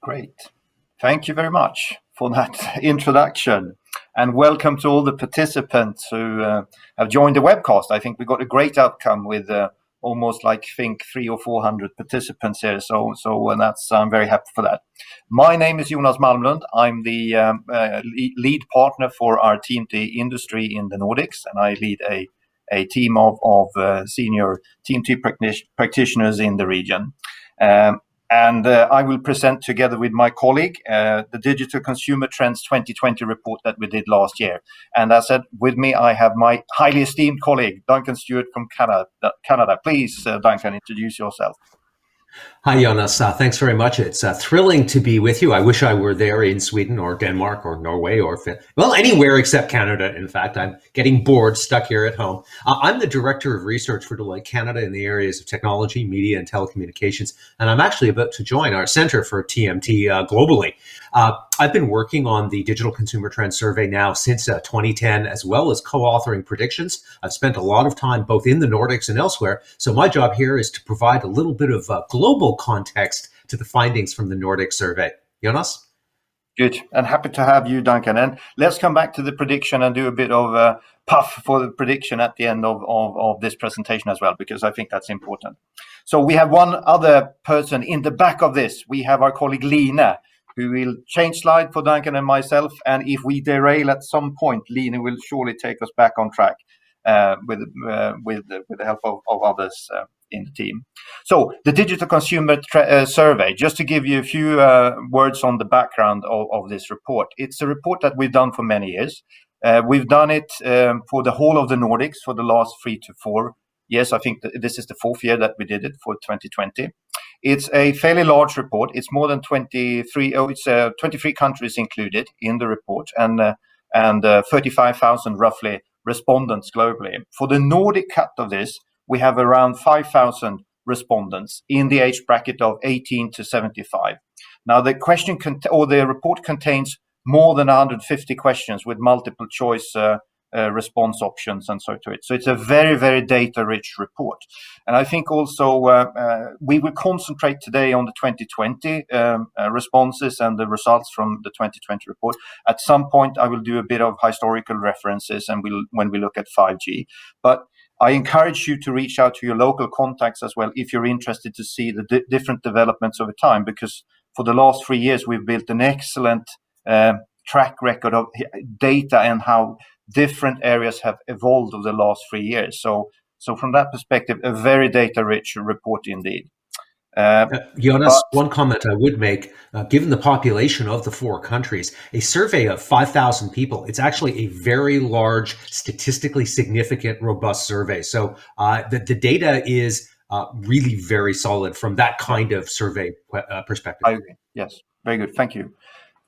Great. Thank you very much for that introduction. And welcome to all the participants who have joined the webcast. I think we got a great outcome with almost like I think 300 or 400 participants here. So and I'm very happy for that. My name is Jonas Malmlund. I'm the lead partner for our TMT industry in the Nordics, and I lead a team of senior TMT practitioners in the region. And I will present together with my colleague the Digital Consumer Trends 2020 report that we did last year. And as I said, with me I have my highly esteemed colleague, Duncan Stewart from Canada. Please, Duncan, introduce yourself. Hi, Jonas. Thanks very much. It's thrilling to be with you. I wish I were there in Sweden or Denmark or Norway or anywhere except Canada. In fact, I'm getting bored, stuck here at home. I'm the Director of Research for Deloitte Canada in the areas of technology, media, and telecommunications. And I'm actually about to join our Center for TMT globally. I've been working on the Digital Consumer Trends Survey now since 2010, as well as co-authoring predictions. I've spent a lot of time both in the Nordics and elsewhere. So my job here is to provide a little bit of global context to the findings from the Nordic survey. Jonas? Good, and happy to have you, Duncan. And let's come back to the prediction and do a bit of puff for the prediction at the end of this presentation as well, because I think that's important. So we have one other person in the back of this. We have our colleague Line, who will change slide for Duncan and myself. And if we derail at some point, Line will surely take us back on track with the help of others in the team. So the Digital Consumer Survey, just to give you a few words on the background of this report. It's a report that we've done for many years. We've done it for the whole of the Nordics for the last 3 to 4 years. I think this is the 4th year that we did it for 2020. It's a fairly large report. It's more than 23. It's 23 countries included in the report, and 35,000 roughly respondents globally. For the Nordic cut of this, we have around 5,000 respondents in the age bracket of 18 to 75. Now, the question the report contains more than 150 questions with multiple choice response options and so to it. So it's a very, very data-rich report. And I think also we will concentrate today on the 2020 responses and the results from the 2020 report. At some point, I will do a bit of historical references and when we look at 5G. But I encourage you to reach out to your local contacts as well if you're interested to see the different developments over time, because for the last 3 years, we've built an excellent track record of data and how different areas have evolved over the last 3 years. So from that perspective, a very data-rich report indeed. Jonas, one comment I would make, given the population of the 4 countries, a survey of 5,000 people, it's actually a very large, statistically significant, robust survey. So the data is really very solid from that kind of survey perspective. I agree. Yes, very good. Thank you.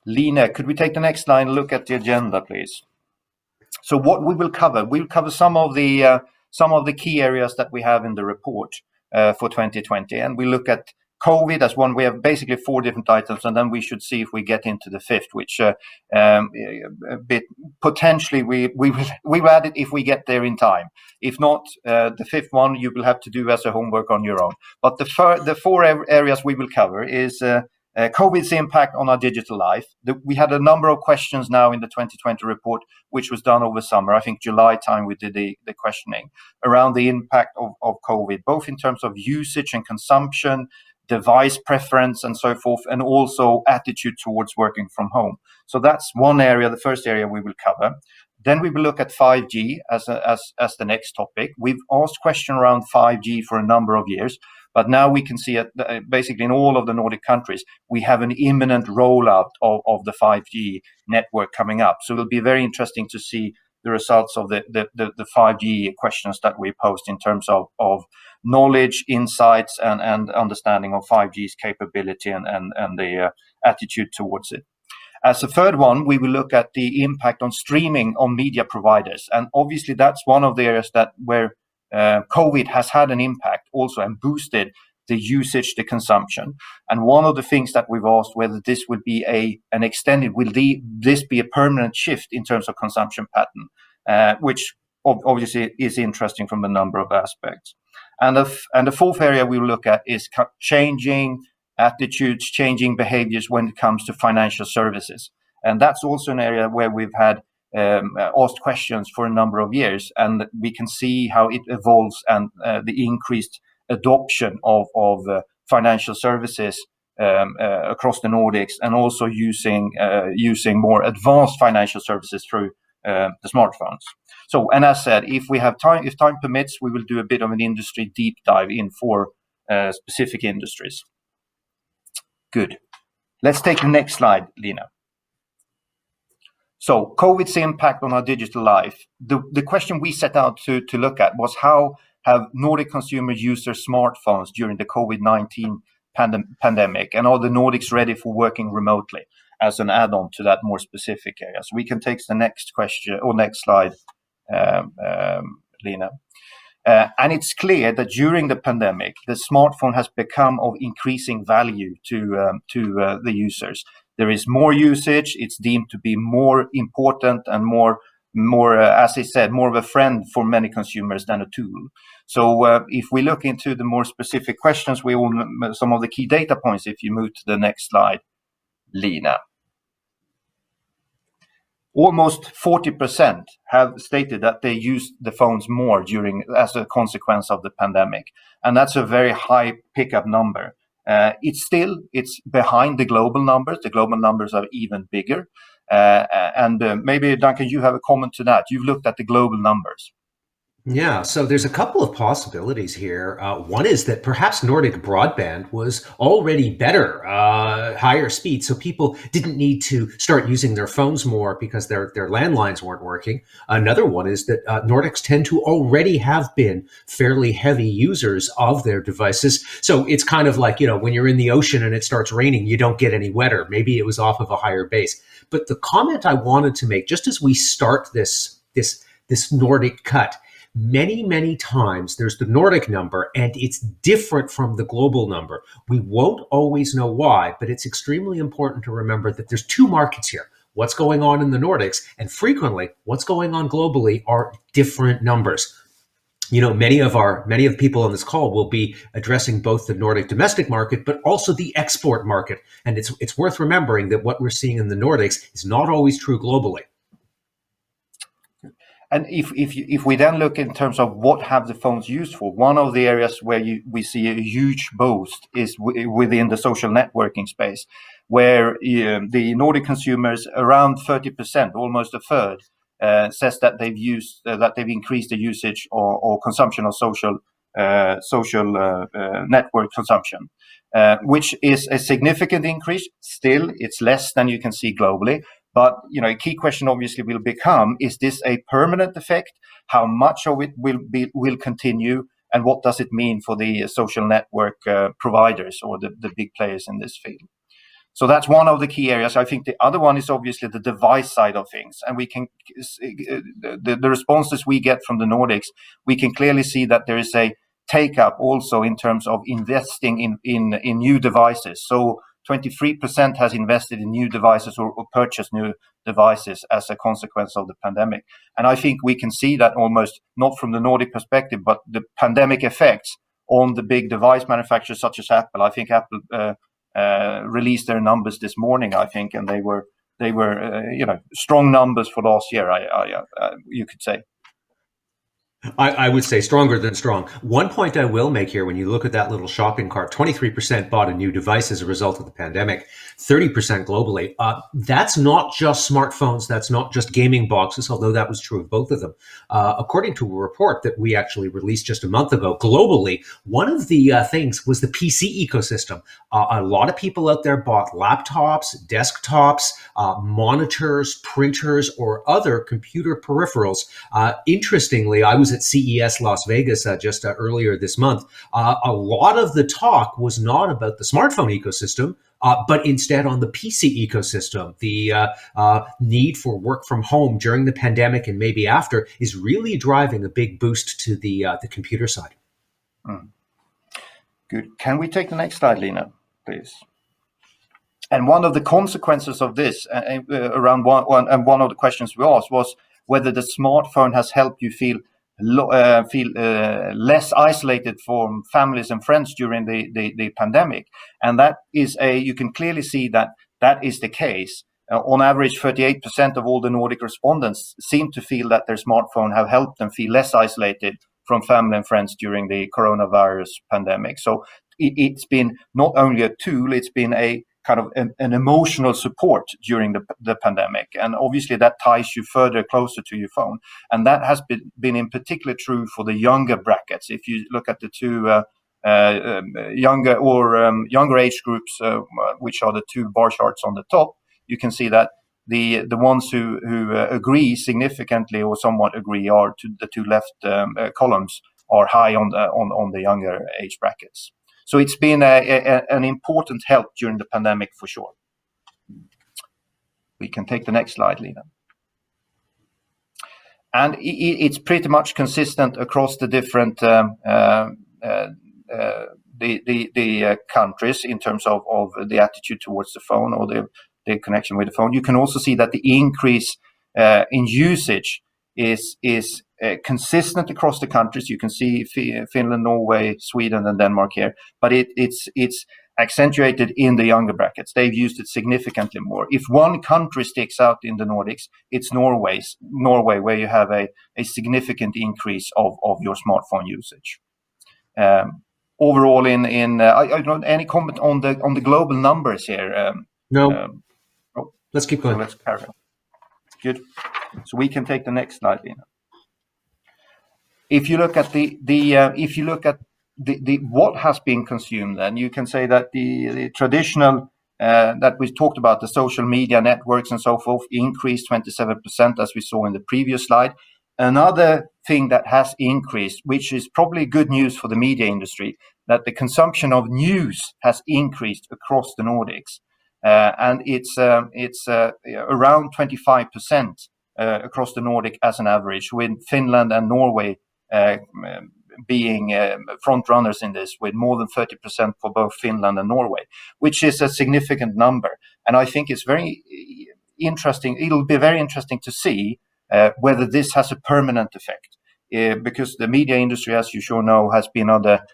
Line, could we take the next line and look at the agenda, please? So what we will cover, we'll cover some of the key areas that we have in the report for 2020, and we look at COVID as one. We have basically 4 different items, and then we should see if we get into the 5th, which a bit potentially we will add it if we get there in time. If not, the 5th one you will have to do as a homework on your own. But the 4 areas we will cover is COVID's impact on our digital life. We had a number of questions now in the 2020 report, which was done over summer. I think July time we did the questioning around the impact of COVID, both in terms of usage and consumption, device preference and so forth, and also attitude towards working from home. So that's one area, the first area we will cover. Then we will look at 5G as the next topic. We've asked questions around 5G for a number of years, but now we can see it basically in all of the Nordic countries, we have an imminent rollout of the 5G network coming up. So it'll be very interesting to see the results of the 5G questions that we post in terms of knowledge, insights, and understanding of 5G's capability and the attitude towards it. As a third one, we will look at the impact on streaming on media providers. And obviously, that's one of the areas where COVID has had an impact also and boosted the usage, the consumption. And one of the things that we've asked whether this would be an extended, this be a permanent shift in terms of consumption pattern, which obviously is interesting from a number of aspects. And the 4th area we will look at is changing attitudes, changing behaviors when it comes to financial services. And that's also an area where we've had asked questions for a number of years, and we can see how it evolves and the increased adoption of financial services across the Nordics, and also using more advanced financial services through the smartphones. So, and as said, if time permits, we will do a bit of an industry deep dive in for specific industries. Good. Let's take the next slide, Lina. So, COVID's impact on our digital life. The question we set out to look at was, how have Nordic consumers used their smartphones during the COVID-19 pandemic, and are the Nordics ready for working remotely, as an add-on to that more specific area? So we can take the next question or next slide, Lina. And it's clear that during the pandemic, the smartphone has become of increasing value to the users. There is more usage. It's deemed to be more important and more, as I said, more of a friend for many consumers than a tool. So if we look into the more specific questions, some of the key data points, if you move to the next slide, Lina. Almost 40% have stated that they used the phones more as a consequence of the pandemic. And that's a very high pickup number. It's behind the global numbers. The global numbers are even bigger. And maybe, Duncan, you have a comment to that. You've looked at the global numbers. Yeah, so there's a couple of possibilities here. One is that perhaps Nordic broadband was already better, higher speed, so people didn't need to start using their phones more because their landlines weren't working. Another one is that Nordics tend to already have been fairly heavy users of their devices. So it's kind of like, when you're in the ocean and it starts raining, you don't get any wetter. Maybe it was off of a higher base. But the comment I wanted to make, just as we start this Nordic cut, many times there's the Nordic number and it's different from the global number. We won't always know why, but it's extremely important to remember that there's two markets here. What's going on in the Nordics, and frequently what's going on globally, are different numbers. Many of the people on this call will be addressing both the Nordic domestic market, but also the export market. And it's worth remembering that what we're seeing in the Nordics is not always true globally. And if we then look in terms of what have the phones used for, one of the areas where we see a huge boost is within the social networking space, where the Nordic consumers, around 30%, almost a third, says that they've increased the usage or consumption of social network consumption, which is a significant increase. Still, it's less than you can see globally. But a key question obviously will become: is this a permanent effect? How much of it will continue, and what does it mean for the social network providers or the big players in this field? So that's one of the key areas. I think the other one is obviously the device side of things, and we can the responses we get from the Nordics, we can clearly see that there is a take up also in terms of investing in new devices. So 23% has invested in new devices or purchased new devices as a consequence of the pandemic. And I think we can see that almost not from the Nordic perspective, but the pandemic effects on the big device manufacturers such as Apple. I think Apple released their numbers this morning, I think, and they were strong numbers for last year, you could say. I would say stronger than strong. One point I will make here, when you look at that little shopping cart, 23% bought a new device as a result of the pandemic, 30% globally. That's not just smartphones. That's not just gaming boxes, although that was true of both of them. According to a report that we actually released just a month ago, globally, one of the things was the PC ecosystem. A lot of people out there bought laptops, desktops, monitors, printers, or other computer peripherals. Interestingly, I was at CES Las Vegas just earlier this month. A lot of the talk was not about the smartphone ecosystem, but instead on the PC ecosystem. The need for work from home during the pandemic and maybe after is really driving a big boost to the computer side. Good. Can we take the next slide, Lina, please? And one of the consequences of this, around one of the questions we asked, was whether the smartphone has helped you feel feel less isolated from families and friends during the pandemic. And that is you can clearly see that is the case. On average, 38% of all the Nordic respondents seem to feel that their smartphone have helped them feel less isolated from family and friends during the coronavirus pandemic. So it's been not only a tool, it's been a kind of an emotional support during the pandemic. And obviously that ties you further closer to your phone. And that has been in particular true for the younger brackets. If you look at the two younger age groups, which are the two bar charts on the top, you can see that the ones who agree significantly or somewhat agree are to the two left columns are high on the younger age brackets. So it's been an important help during the pandemic for sure. We can take the next slide, Lina. And it's pretty much consistent across the different countries in terms of the attitude towards the phone or the connection with the phone. You can also see that the increase in usage is consistent across the countries. You can see Finland, Norway, Sweden, and Denmark here, but it's accentuated in the younger brackets. They've used it significantly more. If one country sticks out in the Nordics, it's Norway, where you have a significant increase of your smartphone usage. Overall, I don't know, any comment on the global numbers here? No. Let's keep going. So let's carry on. Good. So we can take the next slide, Lina. If you look at the what has been consumed, then you can say that the traditional that we talked about, the social media networks and so forth, increased 27%, as we saw in the previous slide. Another thing that has increased, which is probably good news for the media industry, that the consumption of news has increased across the Nordics. And it's around 25% across the Nordic as an average, with Finland and Norway being front runners in this, with more than 30% for both Finland and Norway, which is a significant number. And I think it's very interesting. It'll be very interesting to see whether this has a permanent effect, because the media industry, as you sure know, has been under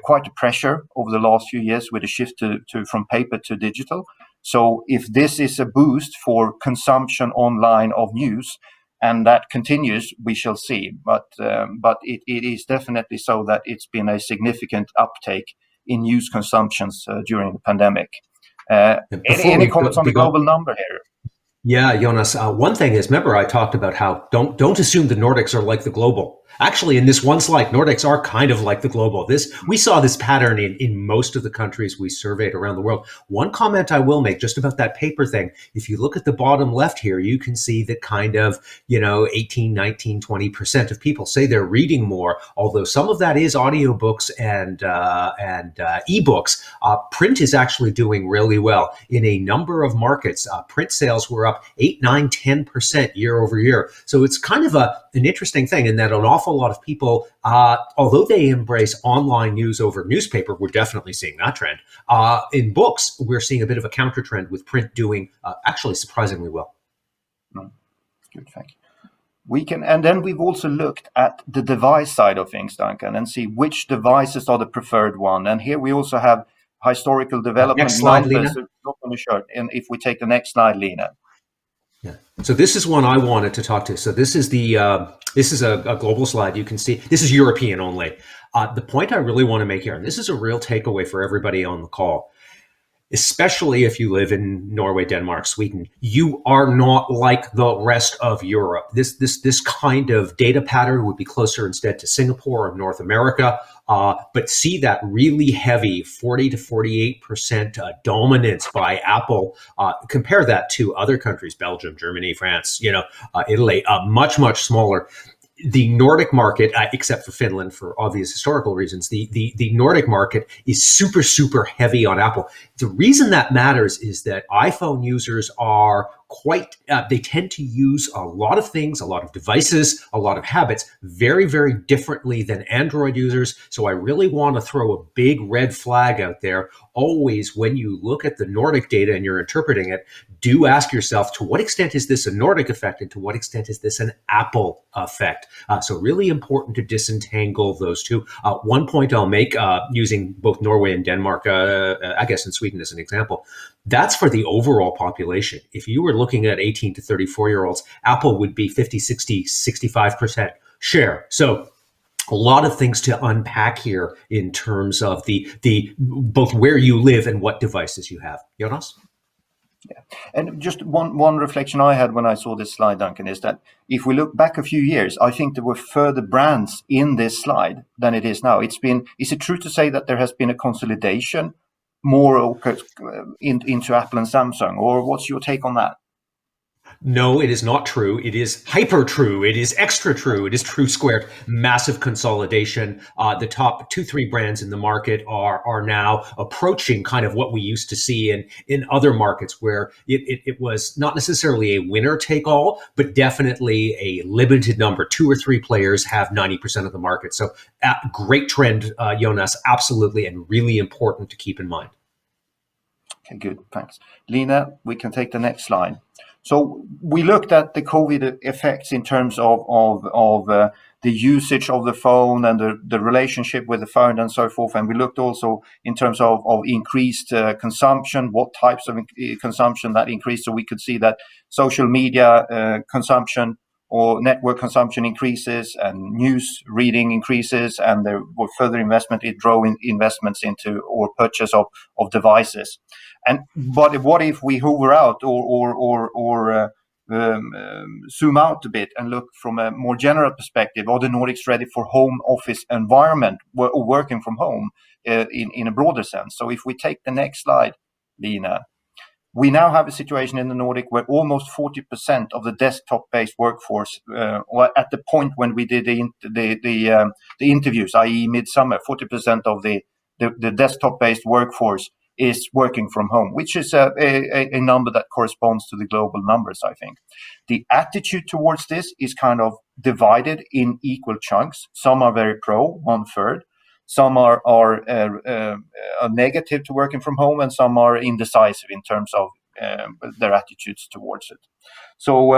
quite a pressure over the last few years with a shift from paper to digital. So if this is a boost for consumption online of news, and that continues, we shall see. But it is definitely so that it's been a significant uptake in news consumptions during the pandemic. Any comments on the global number here? Yeah, Jonas. One thing is, remember I talked about how don't assume the Nordics are like the global. Actually, in this one slide, Nordics are kind of like the global. We saw this pattern in most of the countries we surveyed around the world. One comment I will make just about that paper thing. If you look at the bottom left here, you can see that kind of, 18, 19, 20% of people say they're reading more, although some of that is audiobooks and ebooks. Print is actually doing really well. In a number of markets, print sales were up 8, 9, 10% year over year. So it's kind of an interesting thing in that an awful lot of people, although they embrace online news over newspaper, we're definitely seeing that trend. In books, we're seeing a bit of a counter trend with print doing actually surprisingly well. Good, thank you. And then we've also looked at the device side of things, Duncan, and see which devices are the preferred one. And here we also have historical development next slide, numbers. Lina. On the chart. And if we take the next slide, Lina. Yeah. So this is one I wanted to talk to. So this is a global slide. You can see this is European only. The point I really want to make here, and this is a real takeaway for everybody on the call, especially if you live in Norway, Denmark, Sweden, you are not like the rest of Europe. This kind of data pattern would be closer instead to Singapore or North America. But see that really heavy 40 to 48% dominance by Apple. Compare that to other countries, Belgium, Germany, France, Italy, much, much smaller. The Nordic market, except for Finland for obvious historical reasons, the Nordic market is super, super heavy on Apple. The reason that matters is that iPhone users are they tend to use a lot of things, a lot of devices, a lot of habits very, very differently than Android users. So I really want to throw a big red flag out there. Always, when you look at the Nordic data and you're interpreting it, do ask yourself, to what extent is this a Nordic effect and to what extent is this an Apple effect? So really important to disentangle those two. One point I'll make using both Norway and Denmark, I guess in Sweden as an example, that's for the overall population. If you were looking at 18 to 34-year-olds, Apple would be 50, 60, 65% share. So a lot of things to unpack here in terms of the both where you live and what devices you have. Jonas? Yeah. And just one reflection I had when I saw this slide, Duncan, is that if we look back a few years, I think there were further brands in this slide than it is now. Is it true to say that there has been a consolidation more into Apple and Samsung, or what's your take on that? No, it is not true. It is hyper true. It is extra true. It is true squared. Massive consolidation. The top 2-3 brands in the market are now approaching kind of what we used to see in other markets, where it was not necessarily a winner take all, but definitely a limited number. 2 or 3 players have 90% of the market. So great trend, Jonas, absolutely, and really important to keep in mind. Okay, good. Thanks. Lena, we can take the next slide. So we looked at the COVID effects in terms of the usage of the phone and the relationship with the phone and so forth. And we looked also in terms of increased consumption, what types of consumption that increased. So we could see that social media consumption or network consumption increases and news reading increases, and there were further investment. It drove investments into or purchase of devices. But what if we hoover out or zoom out a bit and look from a more general perspective? Are the Nordics ready for home office environment or working from home in a broader sense? So if we take the next slide, Lena, we now have a situation in the Nordic where almost 40% of the desktop-based workforce, or at the point when we did the interviews, i.e. midsummer, 40% of the desktop-based workforce is working from home, which is a number that corresponds to the global numbers, I think. The attitude towards this is kind of divided in equal chunks. Some are very pro, 1/3. Some are negative to working from home, and some are indecisive in terms of their attitudes towards it. So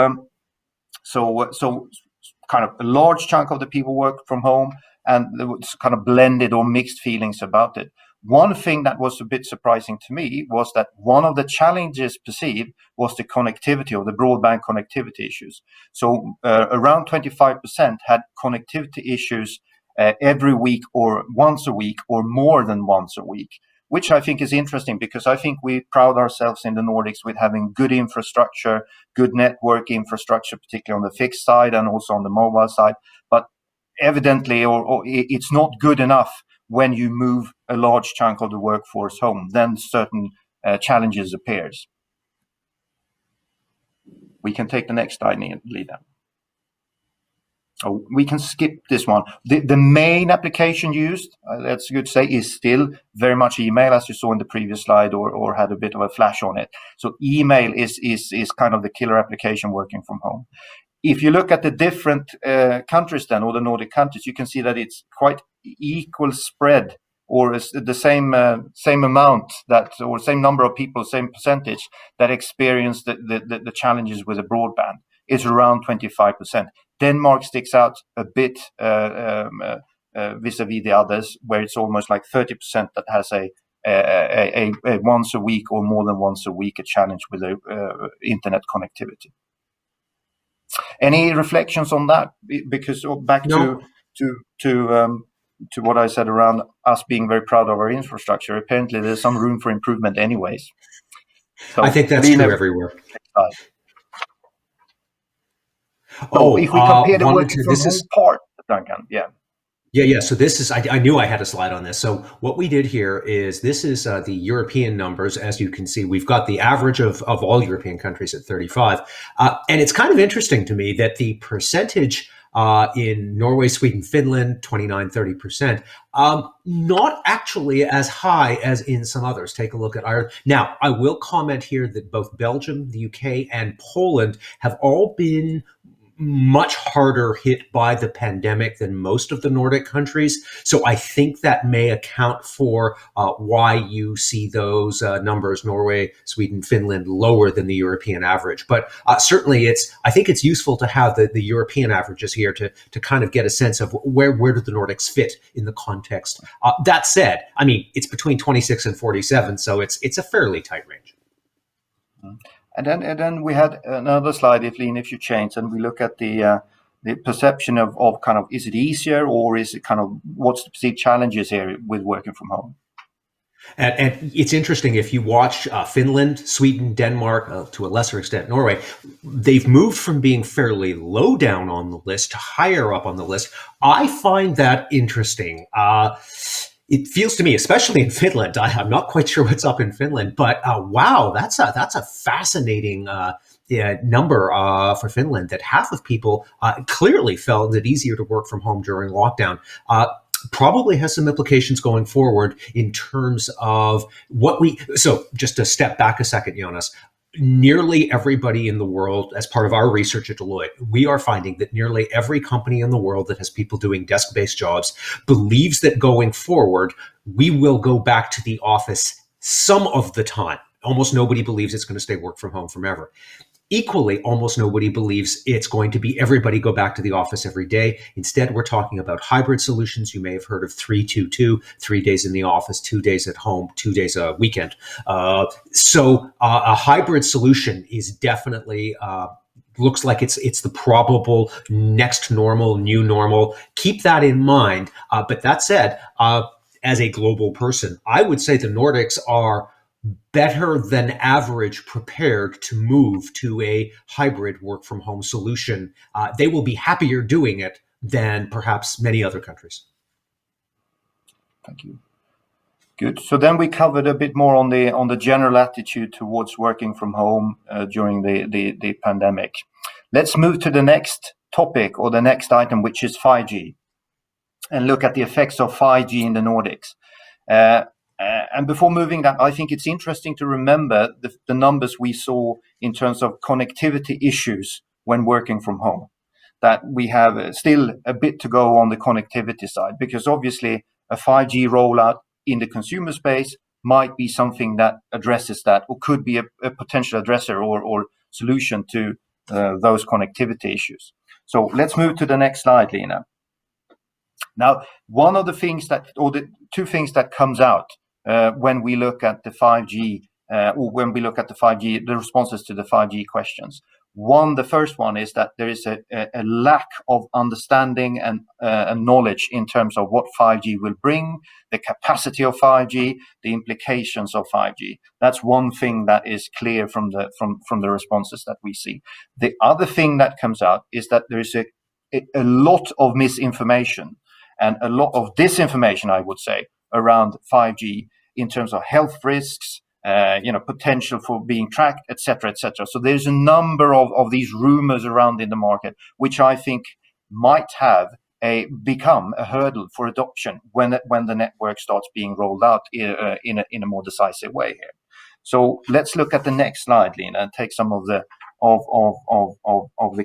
kind of a large chunk of the people work from home, and there was kind of blended or mixed feelings about it. One thing that was a bit surprising to me was that one of the challenges perceived was the connectivity or the broadband connectivity issues. So around 25% had connectivity issues every week or once a week or more than once a week, which I think is interesting because I think we pride ourselves in the Nordics with having good infrastructure, good network infrastructure, particularly on the fixed side and also on the mobile side. But evidently, or it's not good enough when you move a large chunk of the workforce home, then certain challenges appears. We can take the next slide, Lena. Oh, we can skip this one. The main application used, that's good to say, is still very much email, as you saw in the previous slide, or had a bit of a flash on it. So email is kind of the killer application working from home. If you look at the different countries then, or the Nordic countries, you can see that it's quite equal spread, or the same amount that, or same number of people, same percentage that experience the challenges with the broadband. It's around 25%. Denmark sticks out a bit vis-a-vis the others, where it's almost like 30% that has a once a week or more than once a week a challenge with internet connectivity. Any reflections on that? Because back to what I said around us being very proud of our infrastructure, apparently there's some room for improvement anyways. So I think that's true everywhere. So if we compare the working from home part, Duncan, Yeah. So this is, I knew I had a slide on this. So what we did here is, this is the European numbers. As you can see, we've got the average of all European countries at 35. And it's kind of interesting to me that the percentage in Norway, Sweden, Finland, 29-30%, not actually as high as in some others. Take a look at Ireland. Now, I will comment here that both Belgium, the UK, and Poland have all been much harder hit by the pandemic than most of the Nordic countries. So I think that may account for why you see those numbers, Norway, Sweden, Finland, lower than the European average. But certainly I think it's useful to have the European averages here to kind of get a sense of where do the Nordics fit in the context. That said, I mean, it's between 26 and 47, so it's a fairly tight range. And then we had another slide, if you change, and we look at the perception of kind of, is it easier, or is it kind of, what's the perceived challenges here with working from home? And it's interesting, if you watch Finland, Sweden, Denmark, to a lesser extent Norway, they've moved from being fairly low down on the list to higher up on the list. I find that interesting. It feels to me, especially in Finland, I'm not quite sure what's up in Finland, but wow, that's a fascinating number for Finland, that half of people clearly felt it easier to work from home during lockdown. Probably has some implications going forward in terms of so just to step back a second, Jonas, nearly everybody in the world, as part of our research at Deloitte, we are finding that nearly every company in the world that has people doing desk-based jobs believes that going forward, we will go back to the office some of the time. Almost nobody believes it's going to stay work from home forever. Equally, almost nobody believes it's going to be everybody go back to the office every day. Instead, we're talking about hybrid solutions. You may have heard of 3-2-2, 3 days in the office, 2 days at home, 2 days a weekend. So a hybrid solution is definitely looks like it's the probable next normal, new normal. Keep that in mind. But that said, as a global person, I would say the Nordics are better than average prepared to move to a hybrid work from home solution. They will be happier doing it than perhaps many other countries. Thank you. Good. So then we covered a bit more on the general attitude towards working from home during the pandemic. Let's move to the next topic, or the next item, which is 5G, and look at the effects of 5G in the Nordics. And before moving that, I think it's interesting to remember the numbers we saw in terms of connectivity issues when working from home, that we have still a bit to go on the connectivity side, because obviously a 5G rollout in the consumer space might be something that addresses that, or could be a potential addresser or solution to those connectivity issues. So let's move to the next slide, Lena. Now, one of the things the two things that comes out when we look at the 5G, or when we look at the responses to the 5G questions. The first one is that there is a lack of understanding and knowledge in terms of what 5G will bring, the capacity of 5G, the implications of 5G. That's one thing that is clear from the responses that we see. The other thing that comes out is that there is a lot of misinformation and a lot of disinformation, I would say, around 5G in terms of health risks, potential for being tracked, etc., etc. So there's a number of these rumors around in the market, which I think might have become a hurdle for adoption when the network starts being rolled out in a more decisive way here. So let's look at the next slide, Lena, and take some of the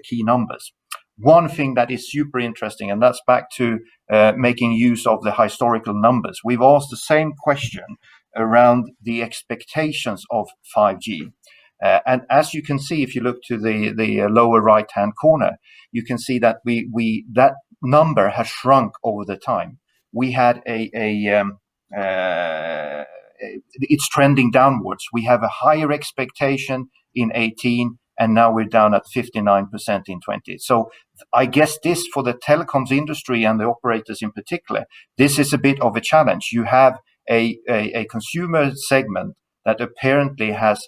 key numbers. One thing that is super interesting, and that's back to making use of the historical numbers. We've asked the same question around the expectations of 5G. And as you can see, if you look to the lower right-hand corner, you can see that that number has shrunk over the time. We had it's trending downwards. We have a higher expectation in 18, and now we're down at 59% in 20. So I guess this, for the telecoms industry and the operators in particular, this is a bit of a challenge. You have a consumer segment that apparently has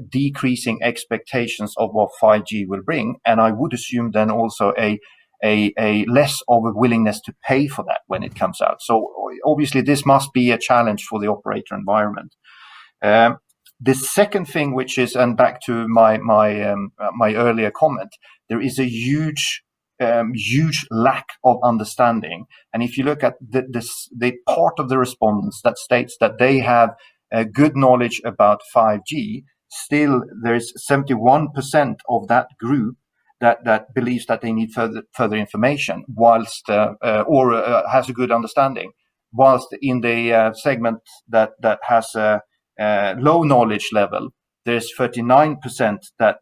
decreasing expectations of what 5G will bring, and I would assume then also a less of a willingness to pay for that when it comes out. So obviously this must be a challenge for the operator environment. The second thing, which is, and back to my earlier comment, there is a huge lack of understanding. And if you look at the part of the respondents that states that they have good knowledge about 5G, still there's 71% of that group that believes that they need further information, whilst or has a good understanding, whilst in the segment that has a low knowledge level, there's 39% that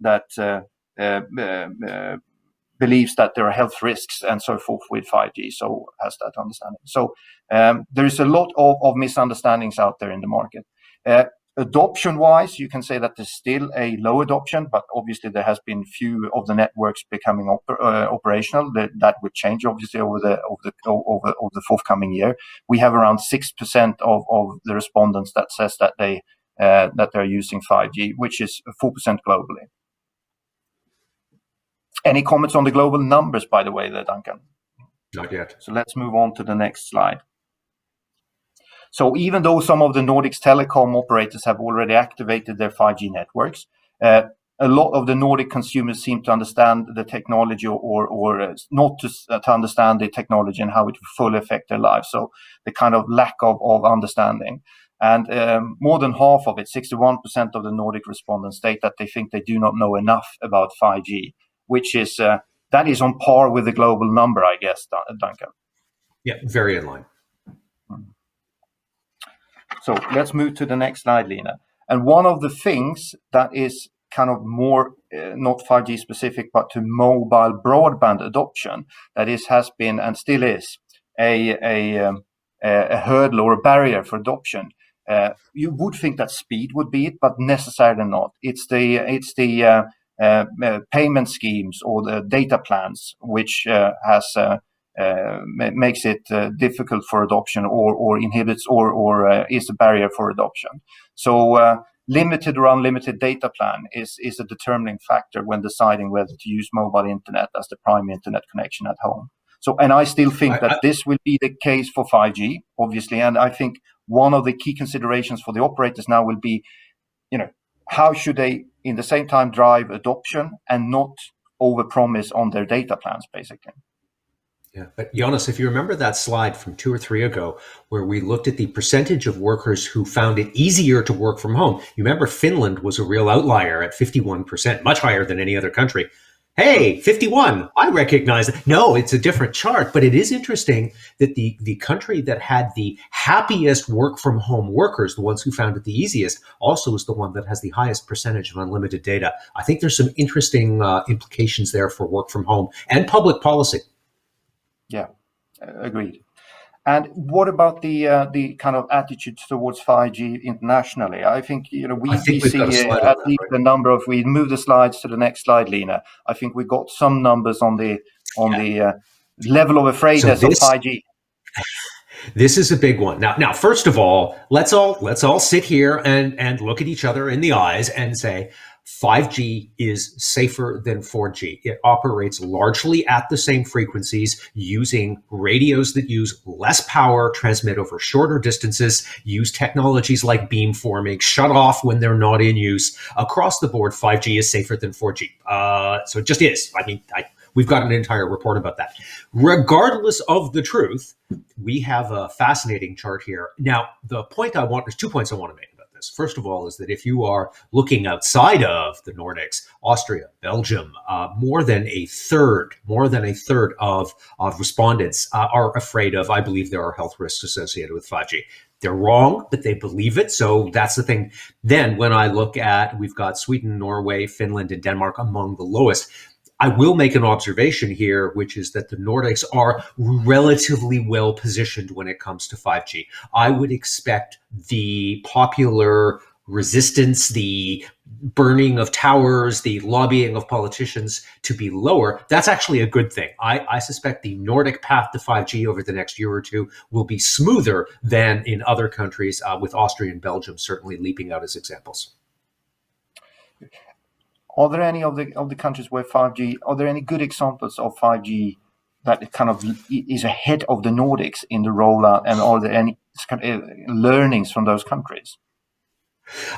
believes that there are health risks and so forth with 5G, so has that understanding. So there is a lot of misunderstandings out there in the market. Adoption-wise, you can say that there's still a low adoption, but obviously there has been few of the networks becoming operational. That would change obviously over the forthcoming year. We have around 6% of the respondents that says that they're using 5G, which is 4% globally. Any comments on the global numbers, by the way, there, Duncan? Not yet. So let's move on to the next slide. So even though some of the Nordics telecom operators have already activated their 5G networks, a lot of the Nordic consumers seem to understand the technology or not to understand the technology and how it will fully affect their lives. So the kind of lack of understanding. And more than half of it, 61% of the Nordic respondents state that they think they do not know enough about 5G, which is that is on par with the global number, I guess, Duncan. Yeah, very in line. So let's move to the next slide, Lena. And one of the things that is kind of more not 5G specific, but to mobile broadband adoption, that has been and still is a hurdle or a barrier for adoption. You would think that speed would be it, but necessarily not. It's the payment schemes or the data plans which makes it difficult for adoption or inhibits or is a barrier for adoption. So limited or unlimited data plan is a determining factor when deciding whether to use mobile internet as the primary internet connection at home. So, and I still think that this will be the case for 5G, obviously. And I think one of the key considerations for the operators now will be, how should they, in the same time, drive adoption and not overpromise on their data plans, basically. Yeah, but Jonas, if you remember that slide from 2 or 3 ago, where we looked at the percentage of workers who found it easier to work from home, you remember Finland was a real outlier at 51%, much higher than any other country. Hey, 51, I recognize it. No, it's a different chart, but it is interesting that the country that had the happiest work from home workers, the ones who found it the easiest, also is the one that has the highest percentage of unlimited data. I think there's some interesting implications there for work from home and public policy. Yeah, agreed. And what about the kind of attitude towards 5G internationally? I think we see at least the number of. We move the slides to the next slide, Lena. I think we got some numbers on the level of afraidness of 5G. This is a big one. Now, first of all, let's all sit here and look at each other in the eyes and say, 5G is safer than 4G. It operates largely at the same frequencies, using radios that use less power, transmit over shorter distances, use technologies like beamforming, shut off when they're not in use. Across the board, 5G is safer than 4G. So it just is. I mean, we've got an entire report about that. Regardless of the truth, we have a fascinating chart here. Now, there's 2 points I want to make. First of all, is that if you are looking outside of the Nordics, Austria, Belgium, more than a third of respondents are afraid of, I believe there are health risks associated with 5G. They're wrong, but they believe it. So that's the thing. Then when I look at, we've got Sweden, Norway, Finland, and Denmark among the lowest. I will make an observation here, which is that the Nordics are relatively well positioned when it comes to 5G. I would expect the popular resistance, the burning of towers, the lobbying of politicians to be lower. That's actually a good thing. I suspect the Nordic path to 5G over the next year or two will be smoother than in other countries, with Austria and Belgium certainly leaping out as examples. Are there any of the countries where 5G? Are there any good examples of 5G that kind of is ahead of the Nordics in the rollout? And are there any learnings from those countries?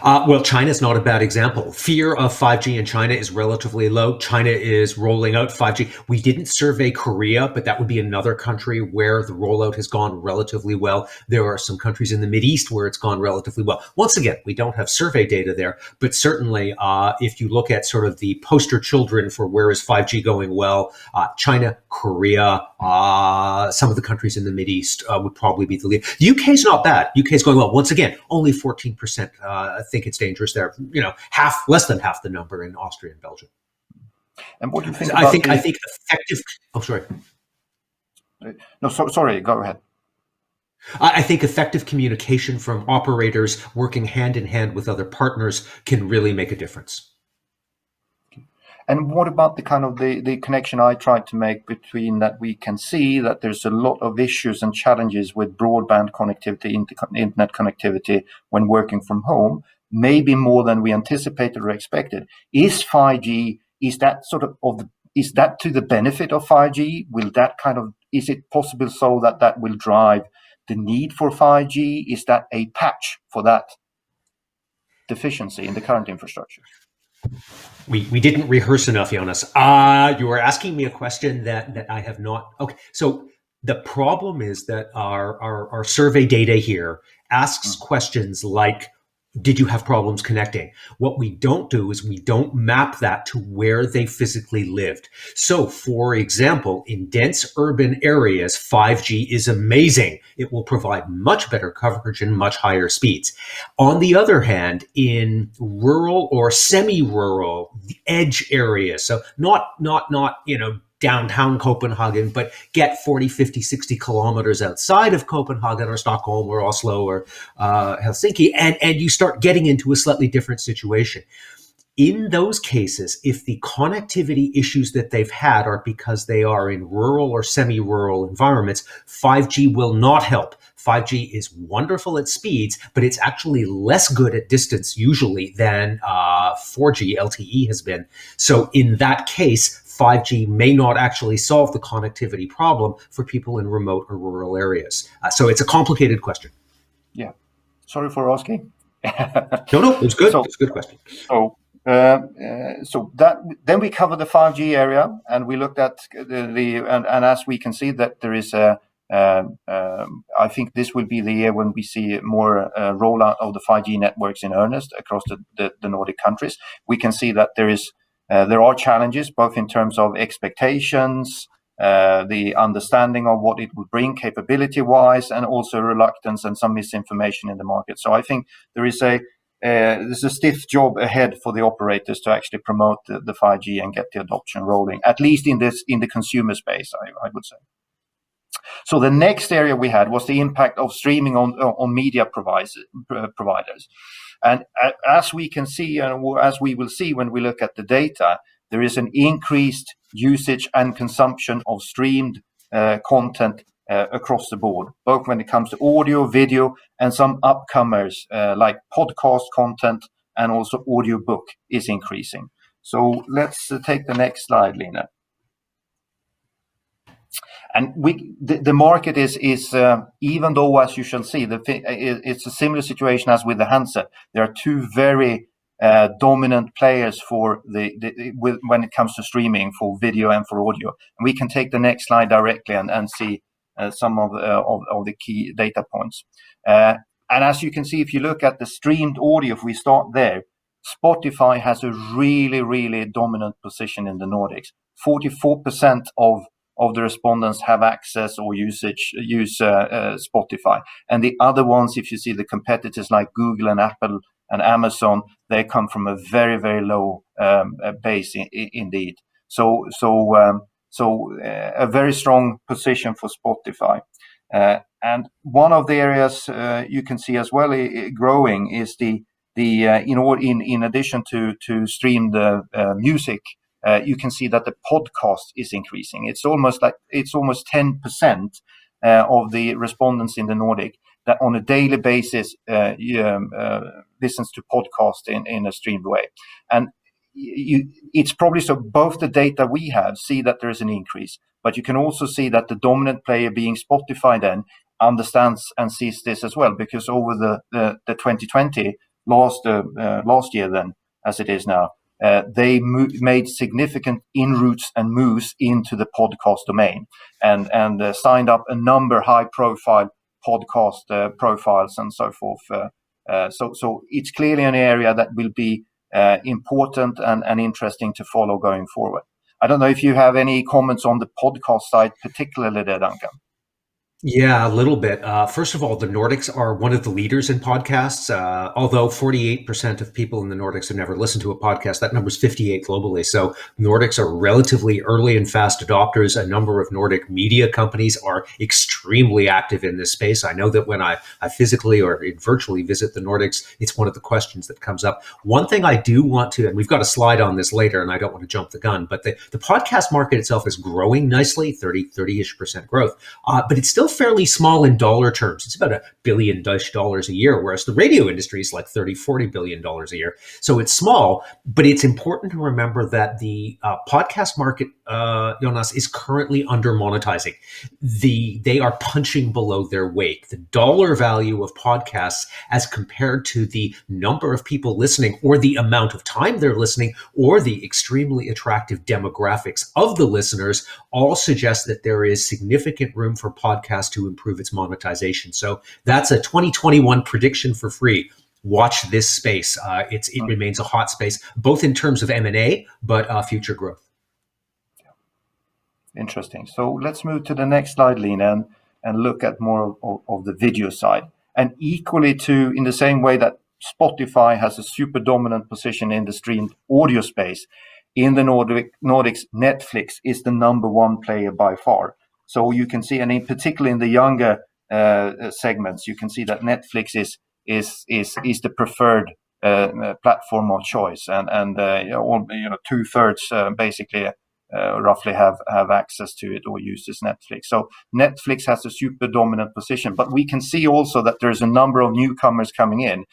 Well, China is not a bad example. Fear of 5G in China is relatively low. China is rolling out 5G. We didn't survey Korea, but that would be another country where the rollout has gone relatively well. There are some countries in the Mideast where it's gone relatively well. Once again, we don't have survey data there, but certainly if you look at sort of the poster children for where is 5G going well, China, Korea, some of the countries in the Mideast would probably be the lead. The UK is not bad. UK is going well. Once again, only 14% think it's dangerous there. Less than half the number in Austria and Belgium. And what do you think I about think effective. Oh, sorry. No, sorry. Go ahead. I think effective communication from operators working hand in hand with other partners can really make a difference. And what about the kind of the connection I tried to make between that we can see that there's a lot of issues and challenges with broadband connectivity, internet connectivity when working from home, maybe more than we anticipated or expected. Is 5G, is that is that to the benefit of 5G? Is it possible so that will drive the need for 5G? Is that a patch for that deficiency in the current infrastructure? We didn't rehearse enough, Jonas. You were asking me a question that I have not. Okay, so the problem is that our survey data here asks questions like, did you have problems connecting? What we don't do is we don't map that to where they physically lived. So, for example, in dense urban areas, 5G is amazing. It will provide much better coverage and much higher speeds. On the other hand, in rural or semi-rural, the edge areas, so not downtown Copenhagen, but get 40, 50, 60 kilometers outside of Copenhagen or Stockholm or Oslo or Helsinki, and you start getting into a slightly different situation. In those cases, if the connectivity issues that they've had are because they are in rural or semi-rural environments, 5G will not help. 5G is wonderful at speeds, but it's actually less good at distance usually than 4G LTE has been. So in that case, 5G may not actually solve the connectivity problem for people in remote or rural areas. So it's a complicated question. Yeah. Sorry for asking. No, it was good. It's a good question. So then we cover the 5G area, and we looked at and as we can see that there is I think this will be the year when we see more rollout of the 5G networks in earnest across the Nordic countries. We can see that there are challenges both in terms of expectations, the understanding of what it would bring capability-wise, and also reluctance and some misinformation in the market. So I think there's a stiff job ahead for the operators to actually promote the 5G and get the adoption rolling, at least in the consumer space, I would say. So the next area we had was the impact of streaming on media providers. And as we can see, and as we will see when we look at the data, there is an increased usage and consumption of streamed content across the board, both when it comes to audio, video, and some upcomers like podcast content and also audiobook is increasing. So let's take the next slide, Lina. And the market is even though, as you shall see, it's a similar situation as with the handset. There are two very dominant players for when it comes to streaming for video and for audio. And we can take the next slide directly and see some of the key data points. And as you can see, if you look at the streamed audio, if we start there, Spotify has a really, really dominant position in the Nordics. 44% of the respondents have access or use Spotify. And the other ones, if you see the competitors like Google and Apple and Amazon, they come from a very, very low base indeed. So a very strong position for Spotify. And one of the areas you can see as well growing is in addition to stream the music, you can see that the podcast is increasing. It's almost 10% of the respondents in the Nordic that on a daily basis listens to podcast in a streamed way. And it's probably so both the data we have see that there is an increase, but you can also see that the dominant player being Spotify then understands and sees this as well, because over the 2020 last year then, as it is now, they made significant inroads and moves into the podcast domain, and signed up a number high-profile podcast profiles and so forth. So it's clearly an area that will be important and interesting to follow going forward. I don't know if you have any comments on the podcast side, particularly there, Duncan. Yeah, a little bit. First of all, the Nordics are one of the leaders in podcasts. Although 48% of people in the Nordics have never listened to a podcast, that number's 58 globally. So Nordics are relatively early and fast adopters. A number of Nordic media companies are extremely active in this space. I know that when I physically or virtually visit the Nordics, it's one of the questions that comes up. One thing I do want to, and we've got a slide on this later, and I don't want to jump the gun, but the podcast market itself is growing nicely, 30-ish% growth, but it's still fairly small in dollar terms. It's about $1 billion a year, whereas the radio industry is like $30-40 billion a year. So it's small, but it's important to remember that the podcast market, Jonas, is currently under monetizing. They are punching below their weight. The dollar value of podcasts as compared to the number of people listening, or the amount of time they're listening, or the extremely attractive demographics of the listeners, all suggest that there is significant room for podcasts to improve its monetization. So that's a 2021 prediction for free. Watch this space. It remains a hot space, both in terms of M&A, but future growth. Interesting. So let's move to the next slide, Lena, and look at more of the video side. And equally to, in the same way that Spotify has a super dominant position in the streamed audio space, in the Nordics, Netflix is the number one player by far. So you can see, and in particular in the younger segments, you can see that Netflix is the preferred platform of choice, and 2/3 basically roughly have access to it or uses Netflix. So Netflix has a super dominant position, but we can see also that there's a number of newcomers coming in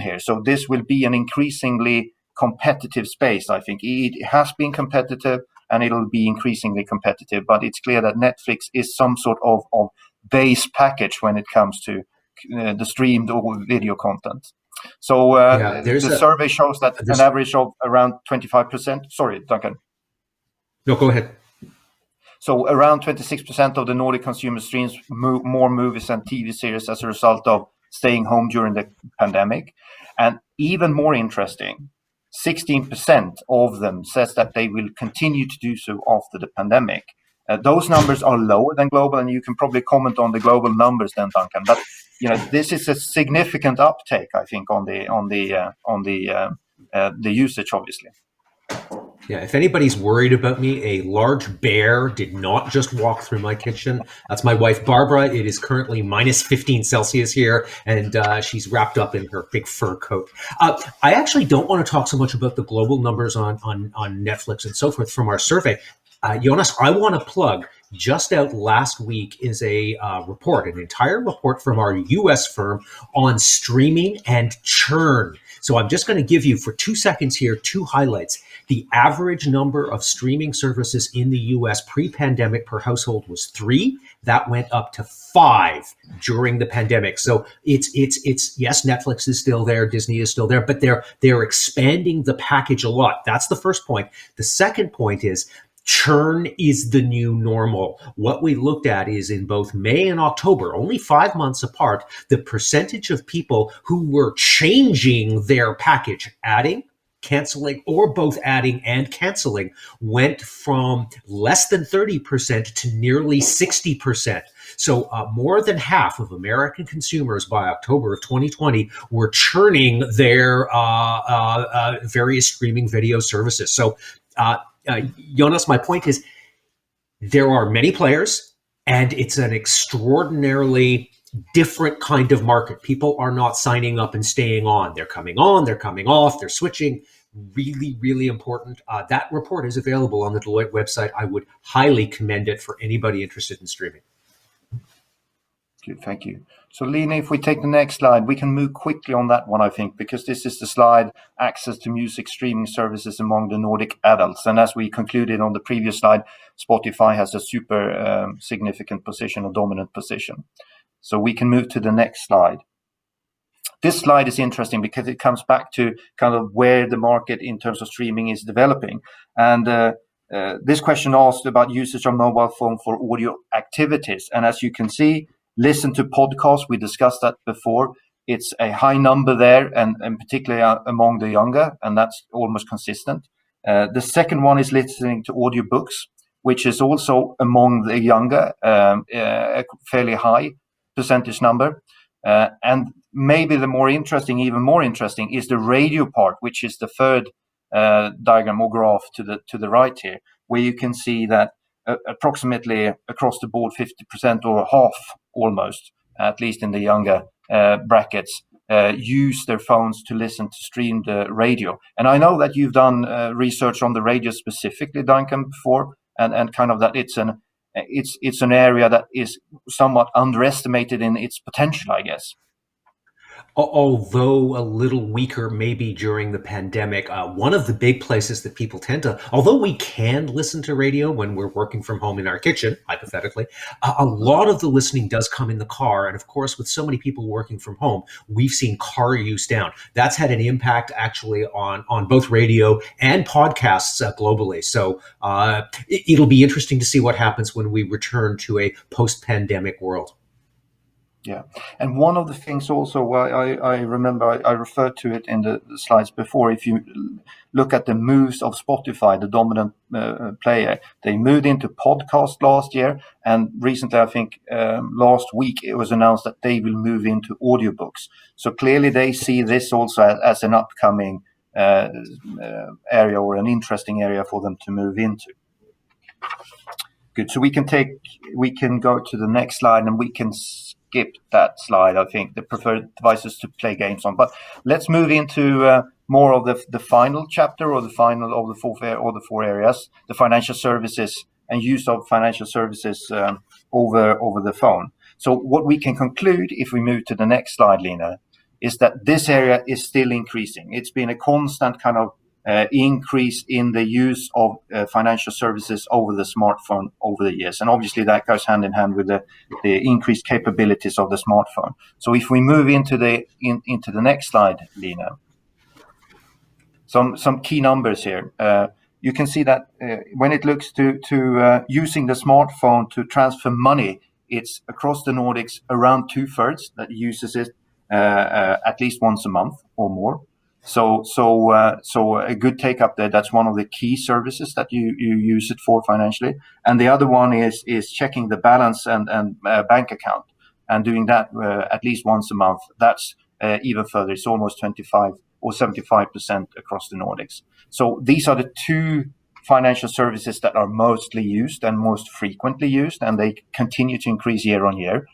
here. So this will be an increasingly competitive space. I think it has been competitive, and it'll be increasingly competitive, but it's clear that Netflix is some sort of base package when it comes to the streamed or video content. So the survey shows that an average of around 25%. Sorry, Duncan. No, go ahead. So around 26% of the Nordic consumer streams more movies and TV series as a result of staying home during the pandemic. And even more interesting, 16% of them says that they will continue to do so after the pandemic. Those numbers are lower than global, and you can probably comment on the global numbers then, Duncan. But this is a significant uptake, I think, on the usage, obviously. Yeah, if anybody's worried about me, a large bear did not just walk through my kitchen. That's my wife, Barbara. It is currently minus 15 Celsius here, and she's wrapped up in her big fur coat. I actually don't want to talk so much about the global numbers on Netflix and so forth from our survey. Jonas, I want to plug, just out last week is a report, an entire report from our US firm on streaming and churn. So I'm just going to give you for 2 seconds here 2 highlights. The average number of streaming services in the US pre-pandemic per household was 3. That went up to 5 during the pandemic. So it's yes, Netflix is still there, Disney is still there, but they're expanding the package a lot. That's the first point. The second point is churn is the new normal. What we looked at is in both May and October, only 5 months apart, the percentage of people who were changing their package, adding, canceling, or both adding and canceling, went from less than 30% to nearly 60%. So more than half of American consumers by October of 2020 were churning their various streaming video services. So Jonas, my point is there are many players, and it's an extraordinarily different kind of market. People are not signing up and staying on. They're coming on, they're coming off, they're switching. Really, really important. That report is available on the Deloitte website. I would highly commend it for anybody interested in streaming. Good, thank you. So Lena, if we take the next slide, we can move quickly on that one, I think, because this is the slide, access to music streaming services among the Nordic adults. And as we concluded on the previous slide, Spotify has a super significant position, a dominant position. So we can move to the next slide. this slide is interesting because it comes back to kind of where the market in terms of streaming is developing. And this question asked about usage of mobile phone for audio activities. And as you can see, listen to podcasts. We discussed that before. It's a high number there, and particularly among the younger, and that's almost consistent. The second one is listening to audiobooks, which is also among the younger, a fairly high percentage number. And maybe the even more interesting, is the radio part, which is the third diagram or graph to the right here, where you can see that approximately across the board 50% or half almost, at least in the younger brackets, use their phones to listen to streamed radio. And I know that you've done research on the radio specifically, Duncan, before, and kind of that it's an area that is somewhat underestimated in its potential, I guess. Although a little weaker maybe during the pandemic, one of the big places that people tend to, although we can listen to radio when we're working from home in our kitchen, hypothetically, a lot of the listening does come in the car. And of course, with so many people working from home, we've seen car use down. That's had an impact actually on both radio and podcasts globally. So it'll be interesting to see what happens when we return to a post-pandemic world. Yeah, and one of the things also, I remember I referred to it in the slides before. If you look at the moves of Spotify, the dominant player, they moved into podcast last year, and recently, I think last week, it was announced that they will move into audiobooks. So clearly, they see this also as an upcoming area or an interesting area for them to move into. Good. So we can go to the next slide, and we can skip that slide, I think, the preferred devices to play games on. But let's move into more of the final chapter, or the final of the four areas, the financial services and use of financial services over the phone. So what we can conclude, if we move to the next slide, Lena, is that this area is still increasing. It's been a constant kind of increase in the use of financial services over the smartphone over the years. And obviously that goes hand in hand with the increased capabilities of the smartphone. So if we move into the next slide, Lena, some key numbers here. You can see that when it looks to using the smartphone to transfer money, it's across the Nordics around 2/3 that uses it at least once a month or more. So a good take up there. That's one of the key services that you use it for financially. And the other one is checking the balance and bank account, and doing that at least once a month. That's even further. It's almost 25 or 75% across the Nordics. So these are the two financial services that are mostly used and most frequently used, and they continue to increase year on year.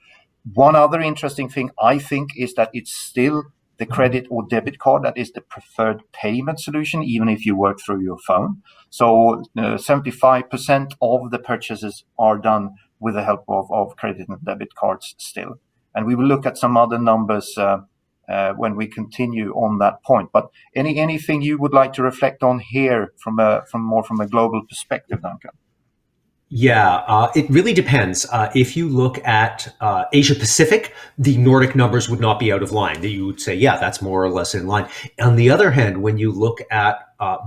One other interesting thing, I think, is that it's still the credit or debit card that is the preferred payment solution, even if you work through your phone. So 75% of the purchases are done with the help of credit and debit cards still. And we will look at some other numbers when we continue on that point. But anything you would like to reflect on here from a global perspective, Duncan? Yeah, it really depends. If you look at Asia Pacific, the Nordic numbers would not be out of line. You would say, yeah, that's more or less in line. On the other hand, when you look at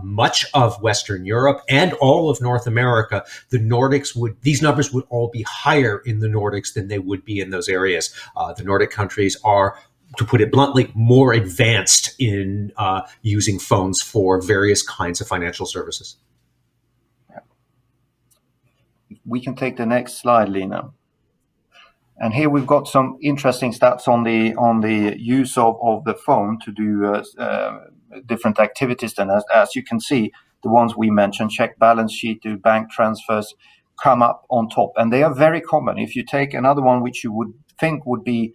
much of Western Europe and all of North America, these numbers would all be higher in the Nordics than they would be in those areas. The Nordic countries are, to put it bluntly, more advanced in using phones for various kinds of financial services. We can take the next slide, Lena. And here we've got some interesting stats on the use of the phone to do different activities. Then, as you can see, the ones we mentioned, check balance sheet, do bank transfers, come up on top, and they are very common. If you take another one, which you would think would be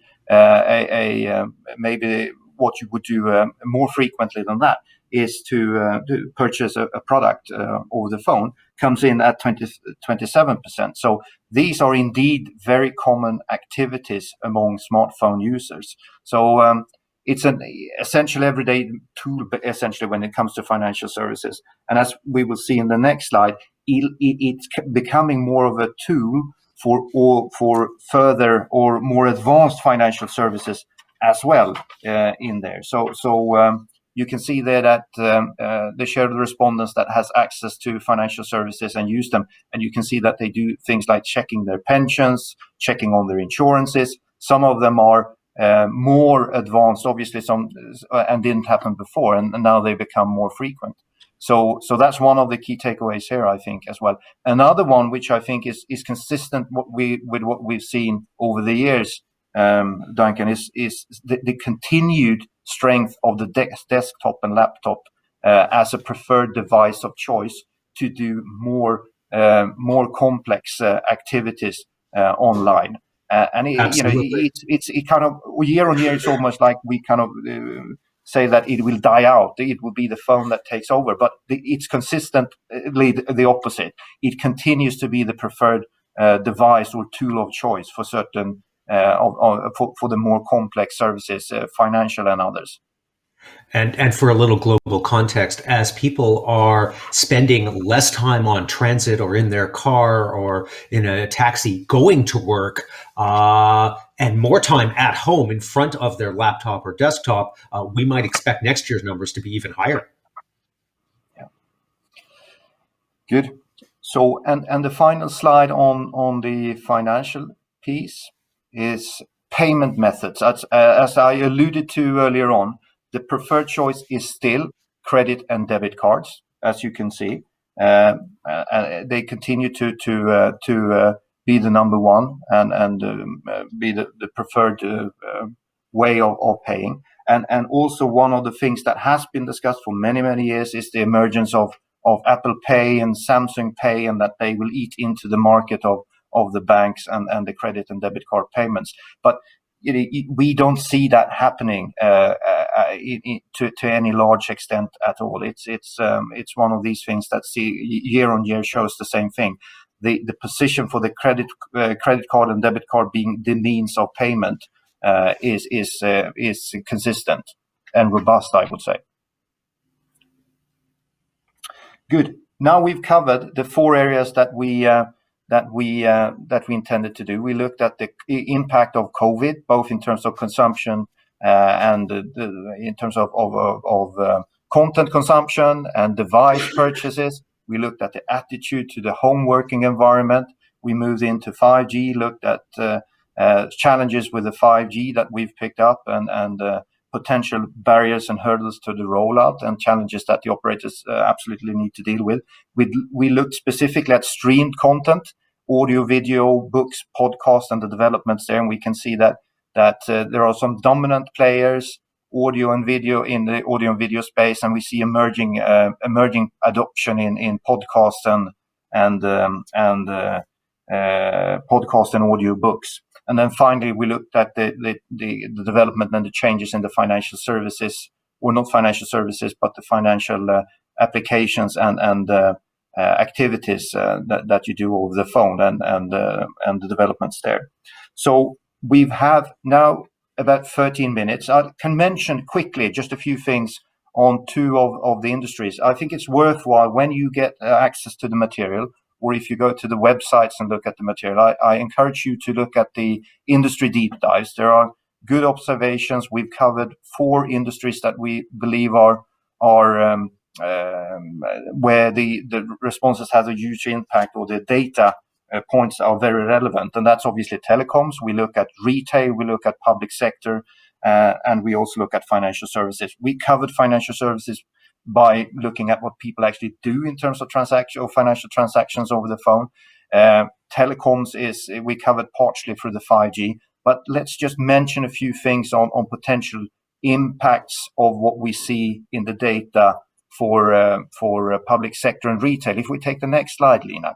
maybe what you would do more frequently than that, is to purchase a product over the phone, comes in at 27%. So these are indeed very common activities among smartphone users. So it's an essential everyday tool, essentially, when it comes to financial services. And as we will see in the next slide, it's becoming more of a tool for further or more advanced financial services as well in there. So you can see there that the share of the respondents that has access to financial services and use them, and you can see that they do things like checking their pensions, checking on their insurances. Some of them are more advanced, obviously, some and didn't happen before, and now they become more frequent. So that's one of the key takeaways here, I think, as well. Another one, which I think is consistent with what we've seen over the years, Duncan, is the continued strength of the desktop and laptop as a preferred device of choice to do more complex activities online. And it kind of year on year, it's almost like we kind of say that it will die out. It will be the phone that takes over, but it's consistently the opposite. It continues to be the preferred device or tool of choice for certain for the more complex services, financial and others. And for a little global context, as people are spending less time on transit or in their car or in a taxi going to work, and more time at home in front of their laptop or desktop, we might expect next year's numbers to be even higher. Yeah. Good. So, and the final slide on the financial piece is payment methods. As I alluded to earlier on, the preferred choice is still credit and debit cards, as you can see. They continue to be the number one and be the preferred way of paying. And also one of the things that has been discussed for many, many years is the emergence of Apple Pay and Samsung Pay, and that they will eat into the market of the banks and the credit and debit card payments. But we don't see that happening to any large extent at all. It's one of these things that year on year shows the same thing. The position for the credit card and debit card being the means of payment is consistent and robust, I would say. Good. Now we've covered the 4 areas that we intended to do. We looked at the impact of COVID, both in terms of consumption and in terms of content consumption and device purchases. We looked at the attitude to the home working environment. We moved into 5G, looked at challenges with the 5G that we've picked up and potential barriers and hurdles to the rollout and challenges that the operators absolutely need to deal with. We looked specifically at streamed content, audio, video, books, podcasts, and the developments there. And we can see that there are some dominant players, audio and video, in the audio and video space, and we see emerging adoption in podcasts and podcast and audio books. And then finally, we looked at the development and the changes in the financial services, or not financial services, but the financial applications and activities that you do over the phone and the developments there. So we have now about 13 minutes. I can mention quickly just a few things on 2 of the industries. I think it's worthwhile when you get access to the material, or if you go to the websites and look at the material, I encourage you to look at the industry deep dives. There are good observations. We've covered 4 industries that we believe are where the responses have a huge impact, or the data points are very relevant. And that's obviously telecoms. We look at retail, we look at public sector, and we also look at financial services. We covered financial services by looking at what people actually do in terms of transaction or financial transactions over the phone. Telecoms we covered partially through the 5G, but let's just mention a few things on potential impacts of what we see in the data for public sector and retail. If we take the next slide, Lina,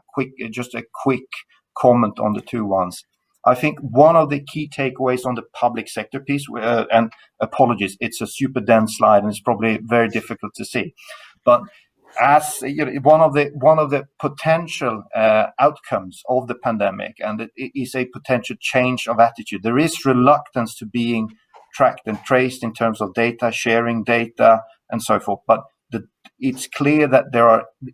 just a quick comment on the 2 ones. I think one of the key takeaways on the public sector piece, and apologies, it's a super dense slide and it's probably very difficult to see, but as one of the potential outcomes of the pandemic, and it is a potential change of attitude. There is reluctance to being tracked and traced in terms of data, sharing data, and so forth. But it's clear that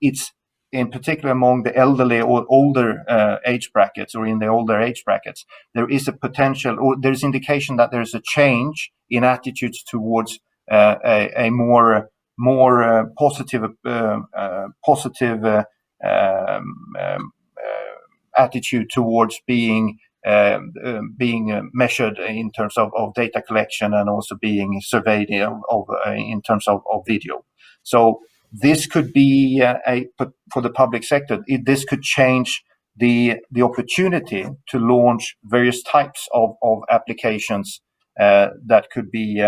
it's in particular among the elderly or older age brackets, or in the older age brackets, there is a potential, or there's indication that there's a change in attitudes towards a more positive attitude towards being measured in terms of data collection, and also being surveyed in terms of video. So this could be for the public sector. This could change the opportunity to launch various types of applications that could be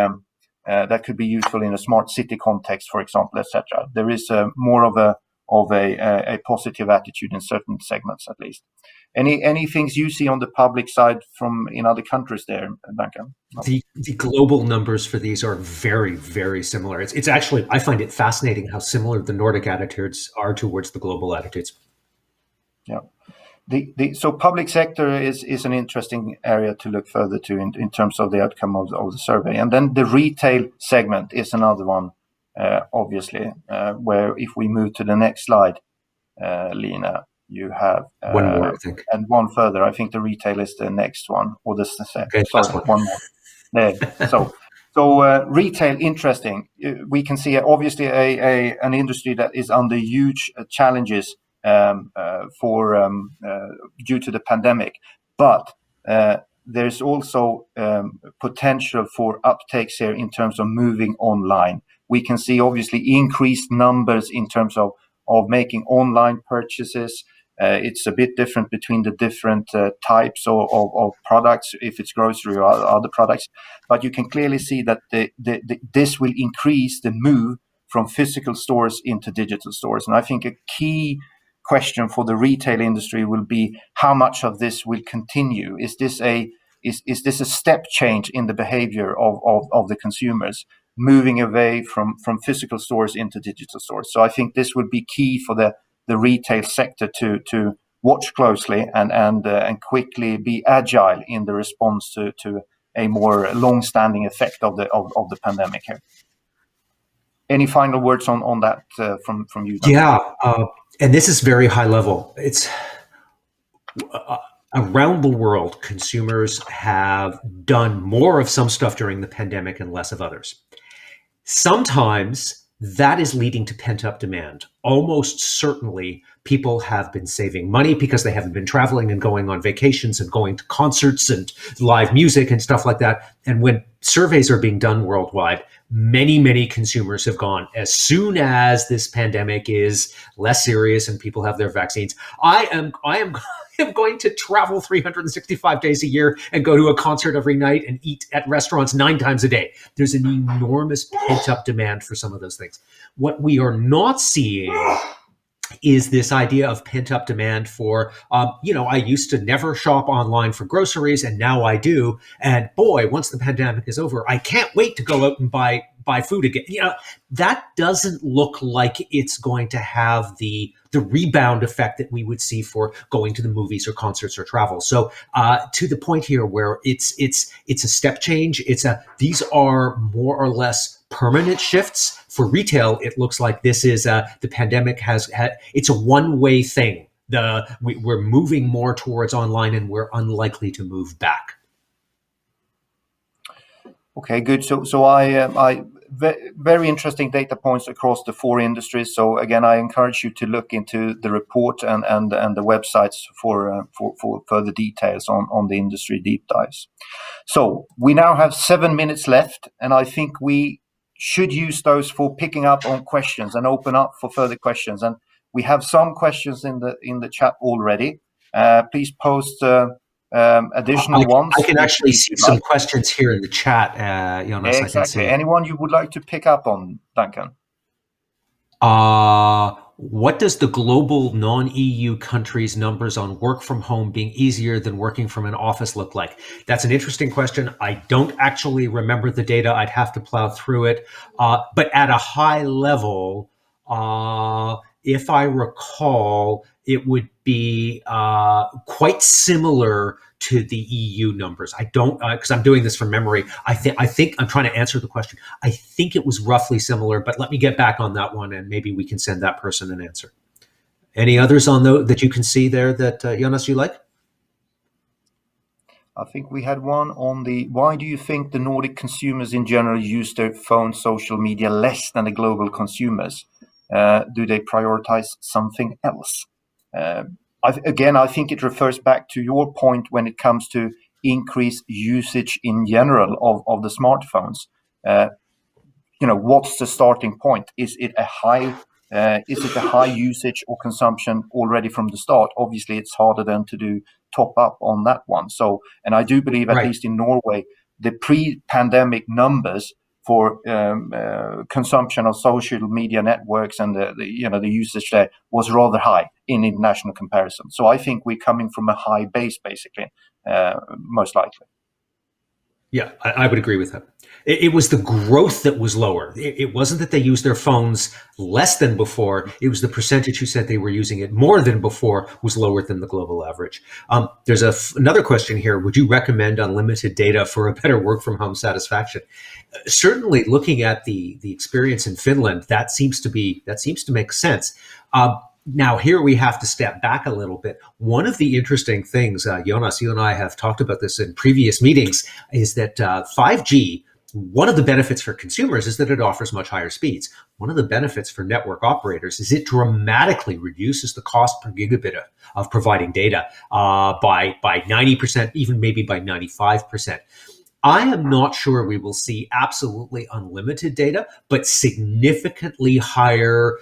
useful in a smart city context, for example, etc. There is more of a positive attitude in certain segments, at least. Any things you see on the public side from in other countries there, Duncan? The global numbers for these are very, very similar. It's actually, I find it fascinating how similar the Nordic attitudes are towards the global attitudes. Yeah. So public sector is an interesting area to look further to in terms of the outcome of the survey. And then the retail segment is another one, obviously, where if we move to the next slide, Lina, you have one more, I think, and one further. I think the retail is the next one, or the okay, sorry, one more. There. So retail, interesting. We can see obviously an industry that is under huge challenges due to the pandemic, but there's also potential for uptakes here in terms of moving online. We can see obviously increased numbers in terms of making online purchases. It's a bit different between the different types of products, if it's grocery or other products, but you can clearly see that this will increase the move from physical stores into digital stores. And I think a key question for the retail industry will be how much of this will continue. Is this a step change in the behavior of the consumers, moving away from physical stores into digital stores? So I think this will be key for the retail sector to watch closely and quickly be agile in the response to a more long-standing effect of the pandemic here. Any final words on that from you, Duncan? Yeah, and this is very high level. It's around the world, consumers have done more of some stuff during the pandemic and less of others. Sometimes that is leading to pent-up demand. Almost certainly, people have been saving money because they haven't been traveling and going on vacations and going to concerts and live music and stuff like that. And when surveys are being done worldwide, many, many consumers have gone, as soon as this pandemic is less serious and people have their vaccines, I am going to travel 365 days a year and go to a concert every night and eat at restaurants 9 times a day. There's an enormous pent-up demand for some of those things. What we are not seeing is this idea of pent-up demand for, I used to never shop online for groceries, and now I do. And boy, once the pandemic is over, I can't wait to go out and buy food again. That doesn't look like it's going to have the rebound effect that we would see for going to the movies or concerts or travel. So to the point here where it's a step change, these are more or less permanent shifts. For retail, it looks like this is the pandemic it's a one-way thing. We're moving more towards online, and we're unlikely to move back. Okay, good. So I very interesting data points across the 4 industries. So again, I encourage you to look into the report and the websites for further details on the industry deep dives. So we now have 7 minutes left, and I think we should use those for picking up on questions and open up for further questions. And we have some questions in the chat already. Please post additional ones. I can actually see some questions here in the chat, Jonas. Exactly. I can see. Anyone you would like to pick up on, Duncan? What does the global non-EU countries' numbers on work from home being easier than working from an office look like? That's an interesting question. I don't actually remember the data. I'd have to plow through it. But at a high level, if I recall, it would be quite similar to the EU numbers. I don't, because I'm doing this from memory. I think I'm trying to answer the question. I think it was roughly similar, but let me get back on that one, and maybe we can send that person an answer. Any others on that you can see there that Jonas, you like? I think we had one on the why do you think the Nordic consumers in general use their phone social media less than the global consumers? Do they prioritize something else? I think it refers back to your point when it comes to increased usage in general of the smartphones. What's the starting point? Is it a high usage or consumption already from the start? Obviously, it's harder then to do top up on that one. So, and I do believe, at least in Norway, the pre-pandemic numbers for consumption of social media networks and the usage there was rather high in international comparison. So I think we're coming from a high base, basically, most likely. Yeah, I would agree with that. It was the growth that was lower. It wasn't that they used their phones less than before. It was the percentage who said they were using it more than before was lower than the global average. There's another question here. Would you recommend unlimited data for a better work from home satisfaction? Certainly, looking at the experience in Finland, that seems to make sense. Now, here we have to step back a little bit. One of the interesting things, Jonas, you and I have talked about this in previous meetings, is that 5G, one of the benefits for consumers is that it offers much higher speeds. One of the benefits for network operators is it dramatically reduces the cost per gigabit of providing data by 90%, even maybe by 95%. I am not sure we will see absolutely unlimited data, but significantly higher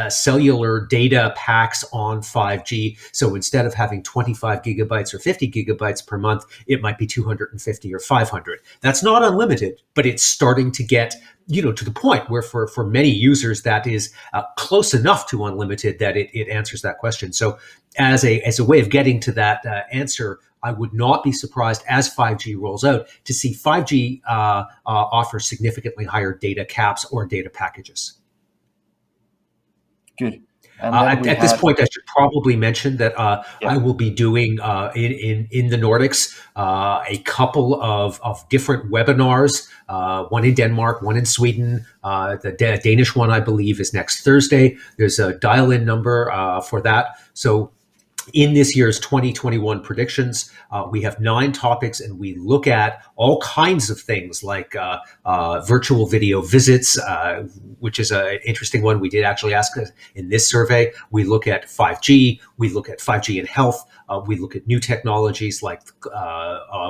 cellular data packs on 5G. So instead of having 25 gigabytes or 50 gigabytes per month, it might be 250 or 500. That's not unlimited, but it's starting to get to the point where for many users that is close enough to unlimited that it answers that question. So as a way of getting to that answer, I would not be surprised as 5G rolls out to see 5G offer significantly higher data caps or data packages. Good. At this point, I should probably mention that I will be doing in the Nordics a couple of different webinars, one in Denmark, one in Sweden. The Danish one, I believe, is next Thursday. There's a dial-in number for that. So in this year's 2021 predictions, we have 9 topics, and we look at all kinds of things like virtual video visits, which is an interesting one. We did actually ask in this survey. We look at 5G. We look at 5G in health. We look at new technologies like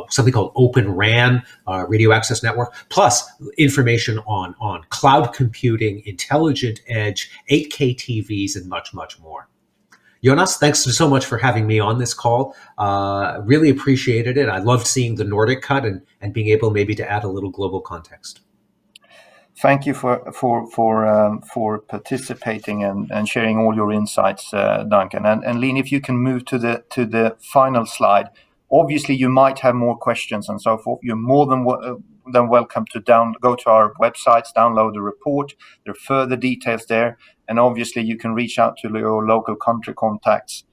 something called Open RAN, radio access network, plus information on cloud computing, intelligent edge, 8K TVs, and much, much more. Jonas, thanks so much for having me on this call. Really appreciated it. I loved seeing the Nordic cut and being able maybe to add a little global context. Thank you for participating and sharing all your insights, Duncan. And Lene, if you can move to the final slide. Obviously, you might have more questions and so forth. You're more than welcome to go to our websites, download the report. There are further details there, and obviously you can reach out to your local country contacts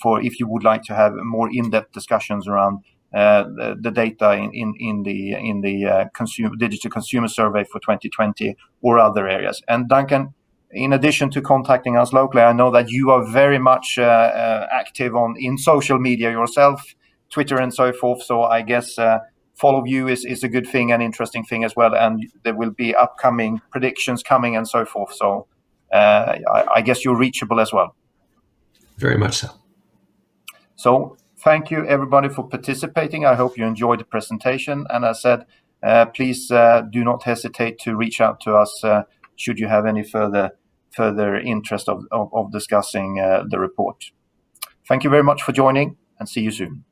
for if you would like to have more in-depth discussions around the data in the digital consumer survey for 2020 or other areas. And Duncan, in addition to contacting us locally, I know that you are very much active in social media yourself, Twitter and so forth. So I guess follow you is a good thing and interesting thing as well. And there will be upcoming predictions coming and so forth. So I guess you're reachable as well. Very much so. So thank you, everybody, for participating. I hope you enjoyed the presentation. And as I said, please do not hesitate to reach out to us should you have any further interest of discussing the report. Thank you very much for joining, and see you soon.